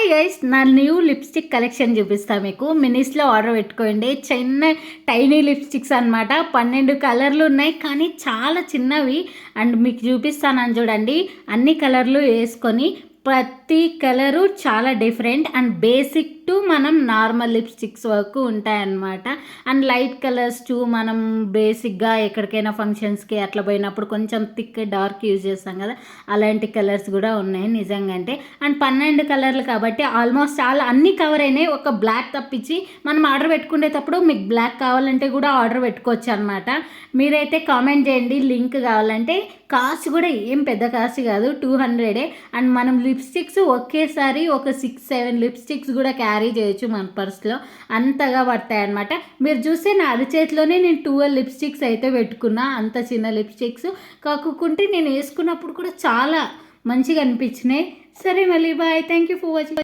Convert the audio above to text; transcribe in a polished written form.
Hi guys, నా new lipstick collection చూపిస్తాను మీకు. మినిస్లో ఆర్డర్ పెట్టుకోండి. చిన్న టైనీ లిప్స్టిక్స్ అనమాట. 12 కలర్లు ఉన్నాయి, కానీ చాలా చిన్నవి. అండ్ మీకు చూపిస్తానని చూడండి. అన్ని కలర్లు వేసుకొని ప్రతి కలరు చాలా డిఫరెంట్ అండ్ బేసిక్ టు మనం నార్మల్ లిప్స్టిక్స్ వరకు ఉంటాయన్నమాట. అండ్ లైట్ కలర్స్ టు మనం బేసిక్గా ఎక్కడికైనా ఫంక్షన్స్కి అట్లా పోయినప్పుడు కొంచెం థిక్ డార్క్ యూజ్ చేస్తాం కదా, అలాంటి కలర్స్ కూడా ఉన్నాయి నిజంగా. అంటే అండ్ 12 కలర్లు కాబట్టి ఆల్మోస్ట్ చాలా అన్నీ కవర్ అయినాయి. ఒక బ్లాక్ తప్పించి మనం ఆర్డర్ పెట్టుకునేటప్పుడు మీకు బ్లాక్ కావాలంటే కూడా ఆర్డర్ పెట్టుకోవచ్చు అనమాట. మీరైతే కామెంట్ చేయండి లింక్ కావాలంటే. కాస్ట్ కూడా ఏం పెద్ద కాస్ట్ కాదు, 200. అండ్ మనం లిప్స్టిక్స్ ఒకేసారి ఒక 6-7 లిప్స్టిక్స్ కూడా క్యారీ చేయొచ్చు మన పర్స్లో, అంతగా పడతాయి అనమాట. మీరు చూస్తే నా అరిచేతిలోనే నేను 12 లిప్స్టిక్స్ అయితే పెట్టుకున్నా. అంత చిన్న లిప్స్టిక్స్ కాకుంటే నేను వేసుకున్నప్పుడు కూడా చాలా మంచిగా అనిపించినాయి. సరే మళ్ళీ bye, thank you for watching.